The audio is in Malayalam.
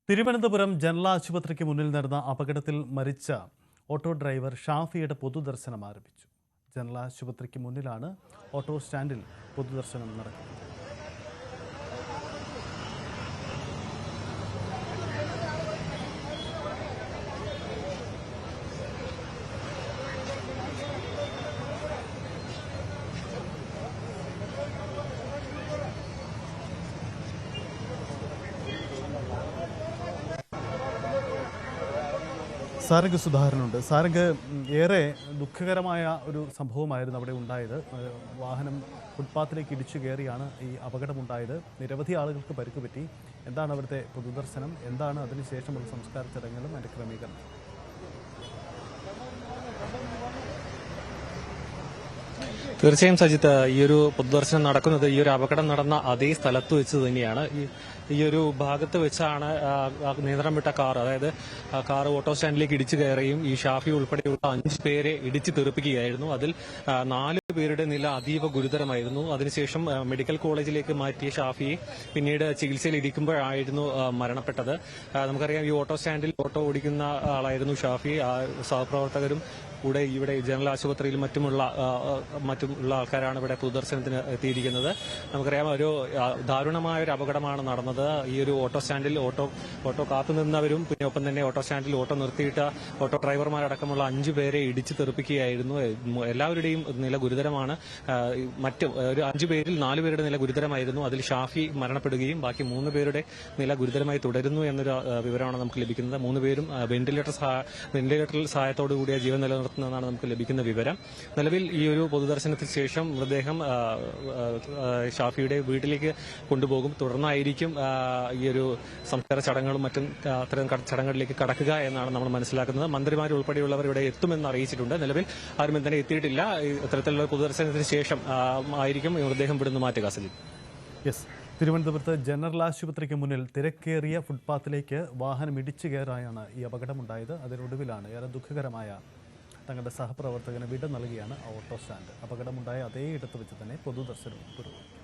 തിരുവനന്തപുരം ജനറൽ ആശുപത്രിക്ക് മുന്നിൽ നടന്ന അപകടത്തിൽ മരിച്ച ഓട്ടോ ഡ്രൈവർ ഷാഫിയുടെ പൊതുദർശനം ആരംഭിച്ചു. ജനറൽ ആശുപത്രിക്ക് മുന്നിലാണ് ഓട്ടോ സ്റ്റാൻഡിൽ പൊതുദർശനം നടക്കുന്നത്. സാരംഗ് സുധാകരനുണ്ട്. സാരംഗ്, ഏറെ ദുഃഖകരമായ ഒരു സംഭവമായിരുന്നു അവിടെ ഉണ്ടായത്. വാഹനം ഫുട്പാത്തിലേക്ക് ഇടിച്ചു കയറിയാണ് ഈ അപകടമുണ്ടായത്. നിരവധി ആളുകൾക്ക് പരിക്ക് പറ്റി. എന്താണ് അവിടുത്തെ പൊതുദർശനം? എന്താണ് അതിനുശേഷമുള്ള സംസ്കാര ചടങ്ങുകളും അതിൻ്റെ ക്രമീകരണം? തീർച്ചയായും സജിത്ത്, ഈ ഒരു പൊതുദർശനം നടക്കുന്നത് ഈ ഒരു അപകടം നടന്ന അതേ സ്ഥലത്ത് വെച്ച് തന്നെയാണ്. ഈ ഒരു ഭാഗത്ത് വെച്ചാണ് നിയന്ത്രണം വിട്ട കാർ, അതായത് കാർ ഓട്ടോ സ്റ്റാൻഡിലേക്ക് ഇടിച്ചു കയറുകയും ഈ ഷാഫി ഉൾപ്പെടെയുള്ള 5 പേരെ ഇടിച്ചു തെറിപ്പിക്കുകയായിരുന്നു. അതിൽ 4 പേരുടെ നില അതീവ ഗുരുതരമായിരുന്നു. അതിനുശേഷം മെഡിക്കൽ കോളേജിലേക്ക് മാറ്റിയ ഷാഫിയെ പിന്നീട് ചികിത്സയിൽ ഇരിക്കുമ്പോഴായിരുന്നു മരണപ്പെട്ടത്. നമുക്കറിയാം, ഈ ഓട്ടോ സ്റ്റാൻഡിൽ ഓട്ടോ ഓടിക്കുന്ന ആളായിരുന്നു ഷാഫി. സഹപ്രവർത്തകരും കൂടെ ഇവിടെ ജനറൽ ആശുപത്രിയിലും മറ്റുമുള്ള ആൾക്കാരാണ് ഇവിടെ പൊതുദർശനത്തിന് എത്തിയിരിക്കുന്നത്. നമുക്കറിയാം, ഒരു ദാരുണമായ ഒരു അപകടമാണ് നടന്നത്. ഈ ഒരു ഓട്ടോ സ്റ്റാൻഡിൽ ഓട്ടോ കാത്തുനിന്നവരും പിന്നെ ഒപ്പം തന്നെ ഓട്ടോ സ്റ്റാൻഡിൽ ഓട്ടോ നിർത്തിയിട്ട ഓട്ടോ ഡ്രൈവർമാരടക്കമുള്ള 5 പേരെ ഇടിച്ചു തെറിപ്പിക്കുകയായിരുന്നു. എല്ലാവരുടെയും നില ഗുരുതരമാണ്. ഒരു 5 പേരിൽ 4 പേരുടെ നില ഗുരുതരമായിരുന്നു. അതിൽ ഷാഫി മരണപ്പെടുകയും ബാക്കി 3 പേരുടെ നില ഗുരുതരമായി തുടരുന്നു എന്നൊരു വിവരമാണ് നമുക്ക് ലഭിക്കുന്നത്. 3 പേരും വെന്റിലേറ്റർ സഹായത്തോടു കൂടിയ ജീവൻ നിലനിർത്തുന്നതാണ് നമുക്ക് ലഭിക്കുന്ന വിവരം. നിലവിൽ ഈ ഒരു പൊതുദർശനത്തിന് ശേഷം മൃതദേഹം ഷാഫിയുടെ വീട്ടിലേക്ക് കൊണ്ടുപോകും. തുടർന്നായിരിക്കും ഈ ഒരു സംസ്കാര ചടങ്ങുകളും മറ്റും അത്തരം ചടങ്ങുകളിലേക്ക് കടക്കുക എന്നാണ് നമ്മൾ മനസ്സിലാക്കുന്നത്. മന്ത്രിമാർ ഉൾപ്പെടെയുള്ളവർ ഇവിടെ എത്തുമെന്ന് അറിയിച്ചിട്ടുണ്ട്. നിലവിൽ ആരും തന്നെ എത്തിയിട്ടില്ല. ഇത്തരത്തിലുള്ള പൊതുദർശനത്തിന് ശേഷം ആയിരിക്കും മൃതദേഹം ഇവിടുന്ന് മാറ്റുക. യെസ്, തിരുവനന്തപുരത്ത് ജനറൽ ആശുപത്രിക്ക് മുന്നിൽ തിരക്കേറിയ ഫുട്പാത്തിലേക്ക് വാഹനം ഇടിച്ചു കയറായാണ് ഈ അപകടമുണ്ടായത്. അതിനൊടുവിലാണ് ഏറെ ദുഃഖകരമായ തങ്ങളുടെ സഹപ്രവർത്തകന് വിട നൽകിയാണ് ഓട്ടോ സ്റ്റാൻഡ്. അപകടമുണ്ടായ അതേ ഇടത്ത് വെച്ച് തന്നെ പൊതുദർശനവും പുരോഗമിക്കും.